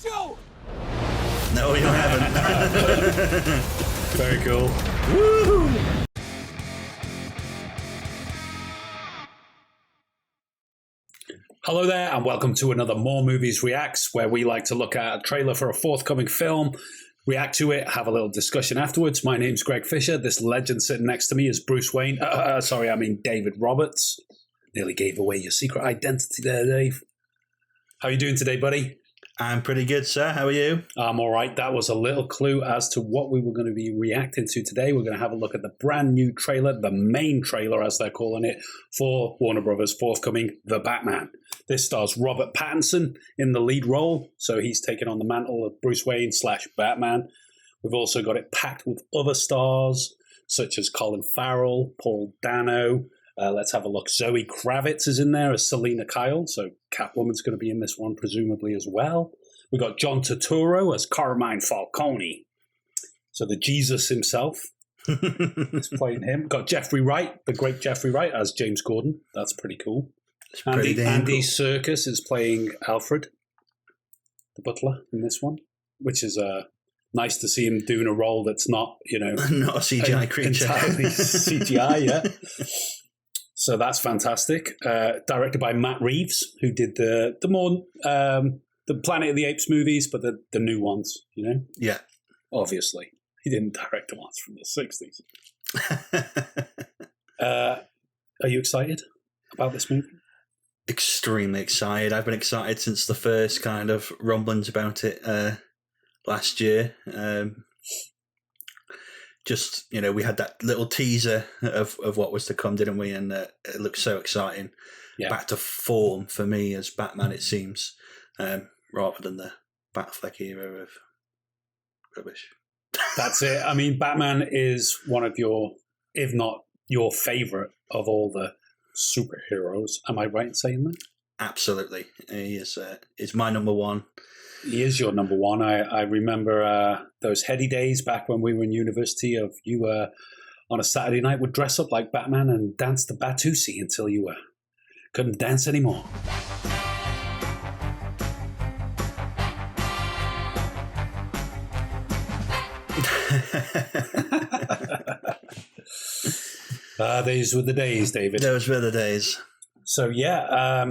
you! No, you haven't. Very cool. Woo! Hello there, and welcome to another More Movies Reacts, where we like to look at a trailer for a forthcoming film, react to it, have a little discussion afterwards. My name's Greg Fisher. This legend sitting next to me is Bruce Wayne. David Roberts. Nearly gave away your secret identity there, Dave. How are you doing today, buddy? I'm pretty good, sir. How are you? I'm all right. That was a little clue as to what we were going to be reacting to today. We're going to have a look at the brand new trailer, the main trailer, as they're calling it, for Warner Brothers' forthcoming The Batman. This stars Robert Pattinson in the lead role, so he's taken on the mantle of Bruce Wayne / Batman. We've also got it packed with other stars, such as Colin Farrell, Paul Dano. Let's have a look. Zoe Kravitz is in there as Selina Kyle, so Catwoman's going to be in this one presumably as well. We've got John Turturro as Carmine Falcone, so the Jesus himself is playing him. We've got Jeffrey Wright, the great Jeffrey Wright, as James Gordon. That's pretty cool. Andy Serkis is playing Alfred, the butler, in this one, which is nice to see him doing a role that's not, not a CGI creature. Entirely CGI, yeah. So that's fantastic. Directed by Matt Reeves, who did the Planet of the Apes movies, but the new ones, Yeah. Obviously. He didn't direct the ones from the 60s. Are you excited about this movie? Extremely excited. I've been excited since the first kind of rumblings about it last year. We had that little teaser of what was to come, didn't we? And it looked so exciting. Yeah. Back to form for me as Batman, it seems, rather than the Batfleck era of rubbish. That's it. I mean, Batman is one of your, if not your favourite of all the superheroes. Am I right in saying that? Absolutely. He is my number one. He is your number one. I remember those heady days back when we were in university of you on a Saturday night would dress up like Batman and dance the Batusi until you couldn't dance anymore. These were the days, David. Those were the days. So, yeah,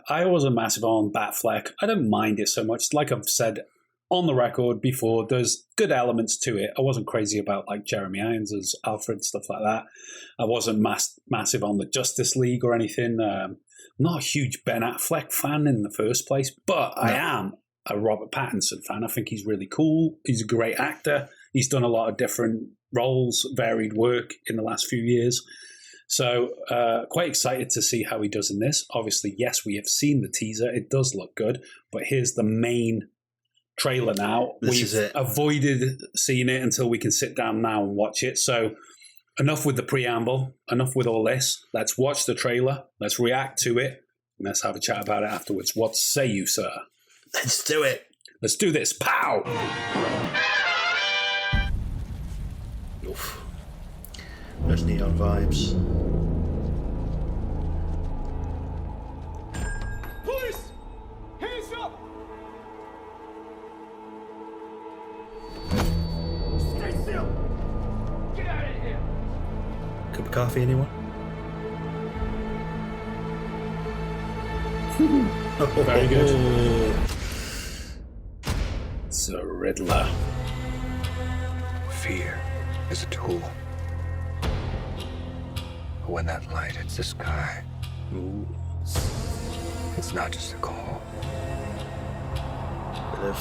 I wasn't massive on Batfleck. I don't mind it so much. Like I've said on the record before, there's good elements to it. I wasn't crazy about like Jeremy Irons as Alfred, stuff like that. I wasn't massive on the Justice League or anything. I'm not a huge Ben Affleck fan in the first place, but I am a Robert Pattinson fan. I think he's really cool. He's a great actor. He's done a lot of different roles, varied work in the last few years. So quite excited to see how he does in this. Obviously, yes, we have seen the teaser. It does look good. But here's the main trailer now. We've avoided seeing it until we can sit down now and watch it. So enough with the preamble. Enough with all this. Let's watch the trailer. Let's react to it. And let's have a chat about it afterwards. What say you, sir? Let's do it. Let's do this. Pow! Oof. Those neon vibes. Police! Hands up! Stay still! Get out of here! Cup of coffee, anyone? Very good. It's a Riddler. Fear is a tool. But when that light hits the sky, it's not just a call. Bit of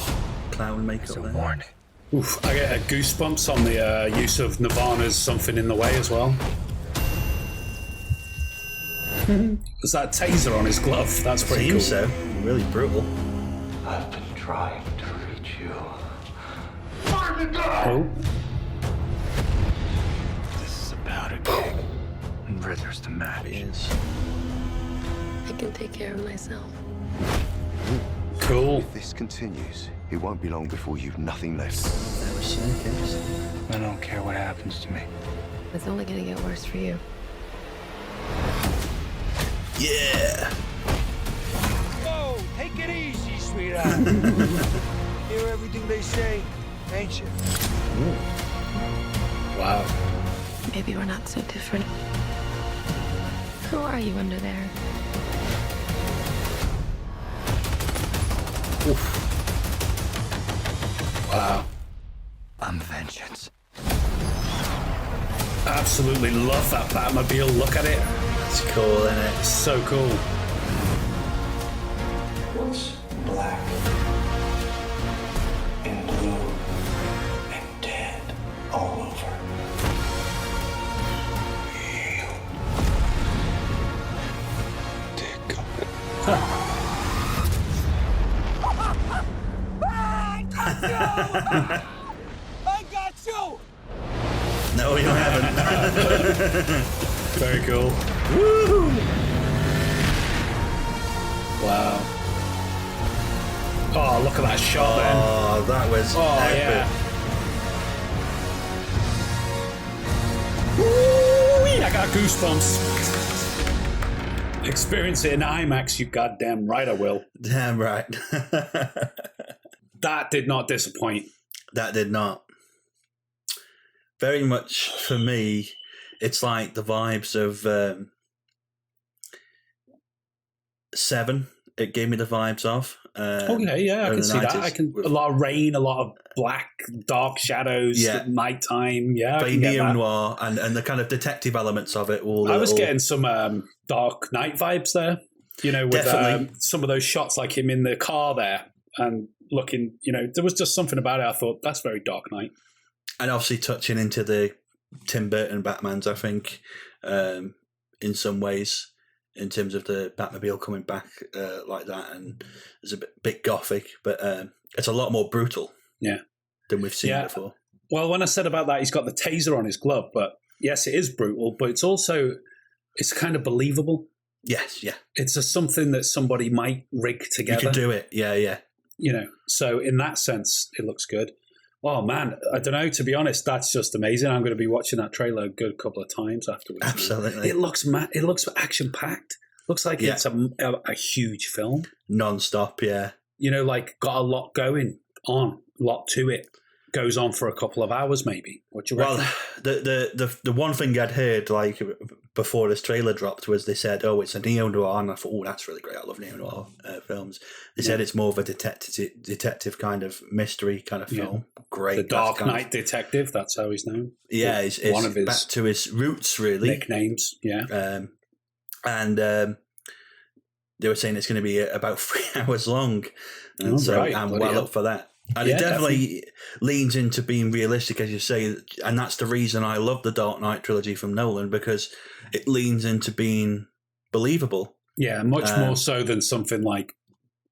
clown makeup It's a there. warning. Oof, I get goosebumps on the use of Nirvana's Something in the Way as well. There's that taser on his glove. That's pretty cool. Seems so. Really brutal. I've been trying to reach you. Oh. This is a powder keg. And Riddler's the match. It is. I can take care of myself. Cool. If this continues, it won't be long before you've nothing left. There was Serkis. I don't care what happens to me. It's only gonna get worse for you. Yeah. Whoa, take it easy, sweetheart. Hear everything they say, ain't you? Wow. Maybe we're not so different. Who are you under there? Oof. Wow. I'm vengeance. Absolutely love that Batmobile. Look at it. It's cool, isn't it? So cool. What's black and blue and dead all over? You. Take up. I got you! No, you haven't. Very cool. Woo! Wow. Oh, look at that shot then. Oh, that was epic. Yeah. Woo! I got goosebumps. Experience it in IMAX, you goddamn right I will. Damn right. That did not disappoint. That did not. Very much for me, it's like the vibes of Seven. It gave me the vibes of. Okay, yeah, I can see that. A lot of rain, a lot of black, dark shadows, nighttime. Yeah, very neo-noir, and the kind of detective elements of it. I was getting some Dark Knight vibes there. You know, with some of those shots, like him in the car there, and looking. You know, there was just something about it. I thought that's very Dark Knight. And obviously touching into the Tim Burton Batmans, I think, in some ways, in terms of the Batmobile coming back like that, and it's a bit gothic, but it's a lot more brutal than we've seen before. Well, when I said about that, he's got the taser on his glove, but yes, it is brutal, but it's kind of believable. Yes, yeah. It's something that somebody might rig together. You can do it, yeah. You know, so in that sense, it looks good. Oh man, I don't know. To be honest, that's just amazing. I'm going to be watching that trailer a good couple of times afterwards. Absolutely, it looks it looks action packed. Looks like it's a huge film, non-stop. Yeah, you know, like got a lot going on, a lot to it. Goes on for a couple of hours, maybe. What do you reckon? Well, the one thing I'd heard like before this trailer dropped was they said, "Oh, it's a neo-noir," and I thought, "Oh, that's really great. I love neo-noir films." They said it's more of a detective kind of mystery kind of film. Yeah. Great, the Dark Knight Detective. That's how he's known. Yeah, it's one of his back to his roots, really. Nicknames. Yeah, and they were saying it's going to be about 3 hours long, and I'm well up for that. And it definitely leans into being realistic, as you say, and that's the reason I love the Dark Knight trilogy from Nolan, because it leans into being believable. Yeah, much more so than something like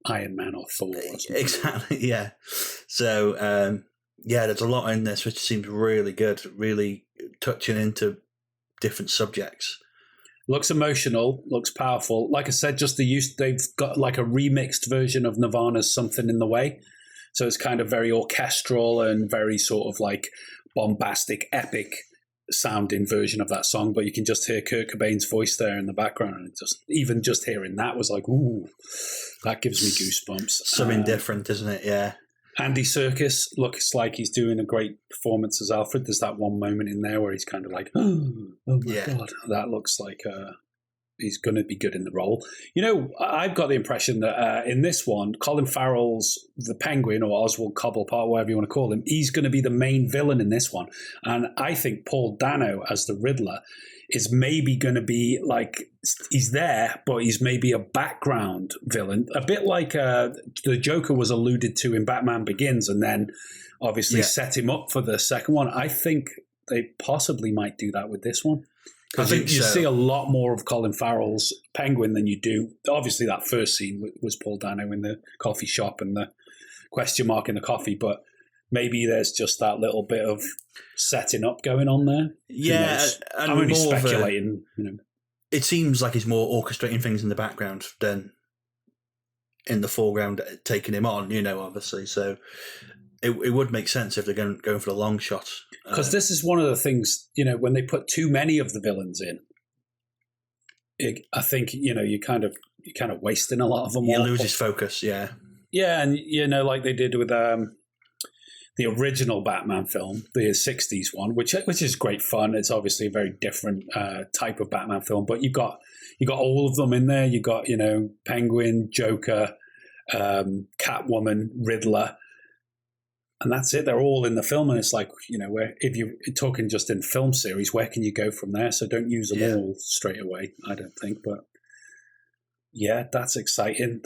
Iron Man or Thor or something. Exactly, yeah. So, there's a lot in this which seems really good, really touching into different subjects. Looks emotional, looks powerful. Like I said, just the use, they've got like a remixed version of Nirvana's Something in the Way. So it's kind of very orchestral and very sort of like bombastic, epic sounding version of that song. But you can just hear Kurt Cobain's voice there in the background. And even just hearing that was like, ooh, that gives me goosebumps. Something different, isn't it? Yeah. Andy Serkis looks like he's doing a great performance as Alfred. There's that one moment in there where he's kind of like, oh my God. That looks like he's going to be good in the role. You know, I've got the impression that in this one, Colin Farrell's the Penguin, or Oswald Cobblepot, whatever you want to call him, he's going to be the main villain in this one. And I think Paul Dano as the Riddler is maybe going to be like, he's there, but he's maybe a background villain, a bit like the Joker was alluded to in Batman Begins, and then obviously set him up for the second one. I think they possibly might do that with this one. I think you see a lot more of Colin Farrell's Penguin than you do. Obviously, that first scene was Paul Dano in the coffee shop and the question mark in the coffee, but maybe there's just that little bit of setting up going on there. Yeah, and I'm only speculating. You know, it seems like he's more orchestrating things in the background than in the foreground, taking him on. You know, obviously, so it would make sense if they're going for the long shot. Because this is one of the things, you know, when they put too many of the villains in, I think, you know, you're kind of wasting a lot of them. You lose his focus, yeah. Yeah, and like they did with the original Batman film, the 60s one, which is great fun. It's obviously a very different type of Batman film, but you got all of them in there. You got Penguin, Joker, Catwoman, Riddler, and that's it. They're all in the film, and it's like where if you're talking just in film series, where can you go from there? So don't use them all straight away. I don't think, but yeah, that's exciting.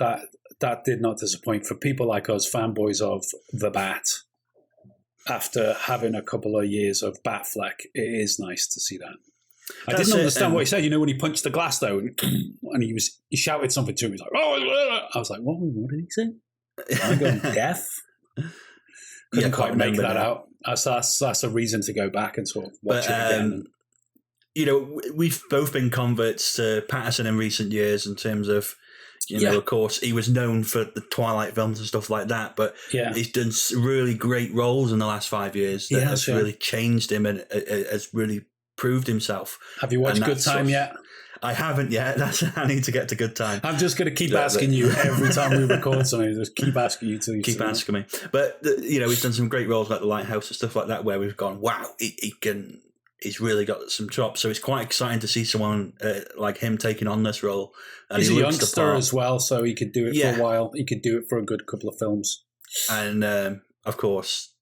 That did not disappoint for people like us, fanboys of the Bat. After having a couple of years of Batfleck, it is nice to see that. I didn't understand what he said. When he punched the glass, though, and he shouted something to him. He's like, "Oh!" I was like, "What did he say?" I'm going deaf. Couldn't quite make that out. That's a reason to go back and sort of watch it again. We've both been converts to Pattinson in recent years in terms of. Of course, he was known for the Twilight films and stuff like that, but he's done really great roles in the last 5 years that has really changed him and has really proved himself. Have you watched Good Time yet? I haven't yet. I need to get to Good Time. I'm just going to keep asking you every time we record something. Just keep asking you to keep asking me. But he's done some great roles like The Lighthouse and stuff like that, where we've gone, wow, he can. He's really got some chops, so it's quite exciting to see someone like him taking on this role. And he's a youngster as well, so he could do it for a while. He could do it for a good couple of films. And of course,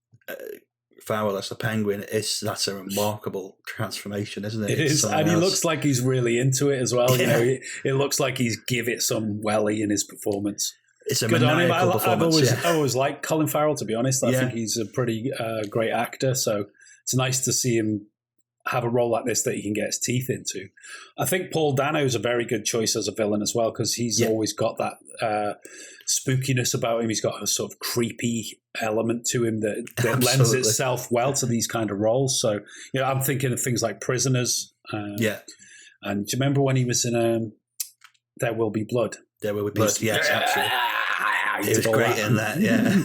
Farrell as the Penguin that's a remarkable transformation, isn't it? It is, and he looks like he's really into it as well. Yeah. It looks like he's give it some welly in his performance. It's a maniacal performance. I always liked Colin Farrell, to be honest. I think he's a pretty great actor, so it's nice to see him have a role like this that he can get his teeth into. I think Paul Dano is a very good choice as a villain as well, because he's always got that spookiness about him. He's got a sort of creepy element to him that lends itself well to these kind of roles. So, I'm thinking of things like Prisoners. And do you remember when he was in There Will Be Blood? There Will Be Blood, yes, absolutely. He was great in that, yeah.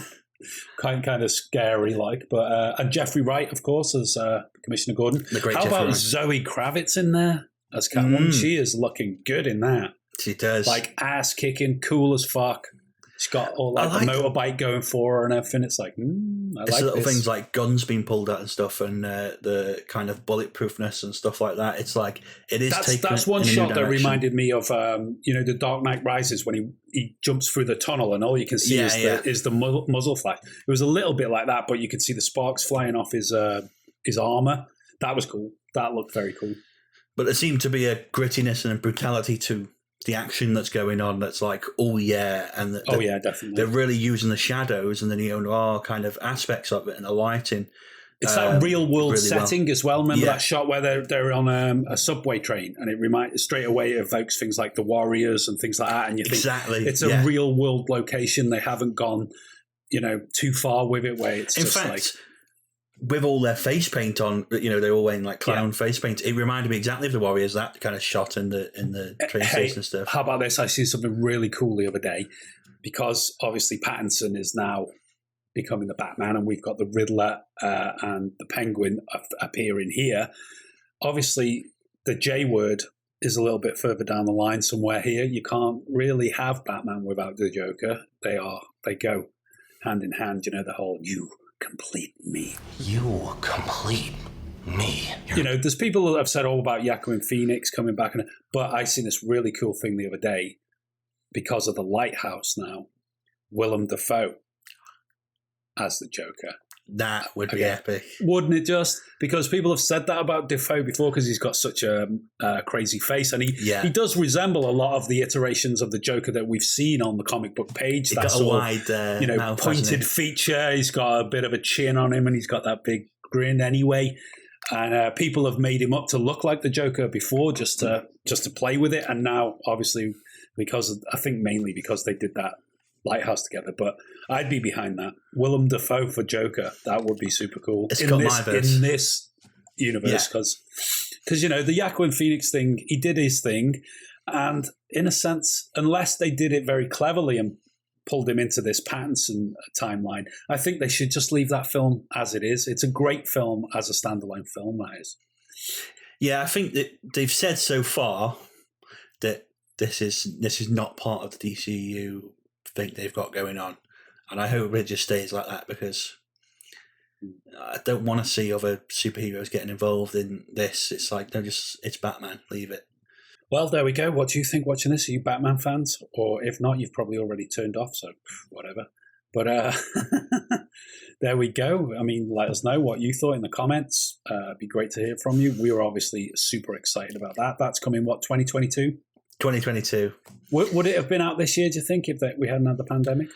kind of scary like, but and Jeffrey Wright, of course, as Commissioner Gordon. How about Zoe Kravitz in there as Catwoman? She is looking good in that. She does, like ass kicking, cool as fuck. She's got all the motorbike going for her and everything. It's like, it's little things like guns being pulled out and stuff, and the kind of bulletproofness and stuff like that. It's like it is. That's one shot that reminded me of the Dark Knight Rises when he jumps through the tunnel and all you can see is the muzzle flash. It was a little bit like that, but you could see the sparks flying off his armor. That was cool. That looked very cool. But there seemed to be a grittiness and a brutality to the action that's going on. That's like, and definitely. They're really using the shadows and the neo-noir kind of aspects of it and the lighting. It's that real world really setting as well. Remember that shot where they're on a subway train, and it straight away evokes things like the Warriors and things like that. And you think it's a real world location. They haven't gone, too far with it. Where it's with all their face paint on, they're all wearing like clown face paint. It reminded me exactly of the Warriors, that kind of shot in the train station and stuff. How about this? I see something really cool the other day, because obviously Pattinson is now becoming the Batman, and we've got the Riddler and the Penguin appearing here. Obviously, the J word is a little bit further down the line somewhere here. You can't really have Batman without the Joker. They go hand in hand. The whole "you complete me." You complete me. There's people that have said all about Joaquin Phoenix coming back, but I seen this really cool thing the other day because of The Lighthouse. Now, Willem Dafoe as the Joker. That would be epic, wouldn't it? Just because people have said that about Dafoe before, because he's got such a crazy face, and he does resemble a lot of the iterations of the Joker that we've seen on the comic book page. He's got a wide, mouth, pointed feature. He's got a bit of a chin on him, and he's got that big grin anyway. And people have made him up to look like the Joker before, just to play with it. And now, obviously, I think mainly because they did that Lighthouse together, but I'd be behind that. Willem Dafoe for Joker, that would be super cool. It's got my verse. In this universe, because the Joaquin Phoenix thing, he did his thing, and in a sense, unless they did it very cleverly and pulled him into this Pattinson timeline, I think they should just leave that film as it is. It's a great film as a standalone film, that is. Yeah, I think that they've said so far that this is not part of the DCU thing they've got going on. And I hope it just stays like that, because I don't want to see other superheroes getting involved in this. It's like, no, it's Batman, leave it. Well, there we go. What do you think watching this? Are you Batman fans? Or if not, you've probably already turned off, so whatever. But there we go. I mean, let us know what you thought in the comments. It'd be great to hear from you. We were obviously super excited about that. That's coming, 2022? 2022. Would it have been out this year, do you think, if we hadn't had the pandemic?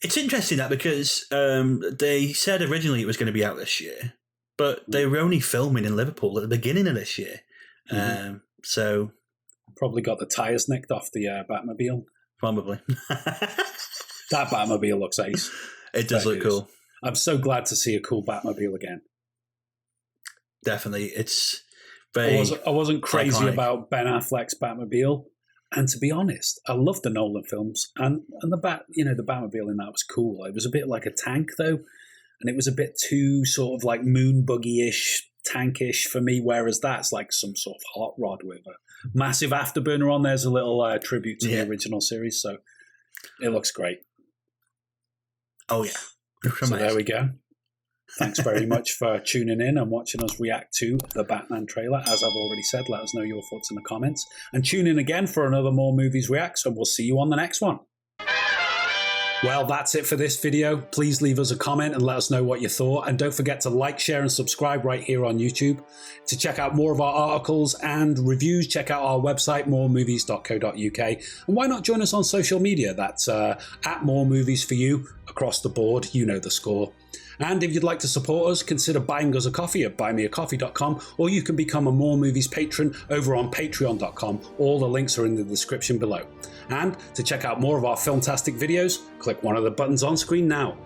It's interesting that, because they said originally it was going to be out this year, but they were only filming in Liverpool at the beginning of this year. So probably got the tyres nicked off the Batmobile. Probably. That Batmobile looks ace. It does look cool. I'm so glad to see a cool Batmobile again. Definitely. It's very I wasn't crazy iconic about Ben Affleck's Batmobile. And to be honest, I love the Nolan films, and the Batmobile in that was cool. It was a bit like a tank though, and it was a bit too sort of like moon buggy-ish, tankish for me. Whereas that's like some sort of hot rod with a massive afterburner on. There's a little tribute to the original series, so it looks great. Oh yeah, so there we go. Thanks very much for tuning in and watching us react to the Batman trailer. As I've already said, let us know your thoughts in the comments. And tune in again for another More Movies Reacts, and we'll see you on the next one. Well, that's it for this video. Please leave us a comment and let us know what you thought. And don't forget to like, share, and subscribe right here on YouTube. To check out more of our articles and reviews, check out our website, moremovies.co.uk. And why not join us on social media? That's at More Movies for you across the board. You know the score. And if you'd like to support us, consider buying us a coffee at buymeacoffee.com, or you can become a More Movies patron over on patreon.com. All the links are in the description below. And to check out more of our filmtastic videos, click one of the buttons on screen now.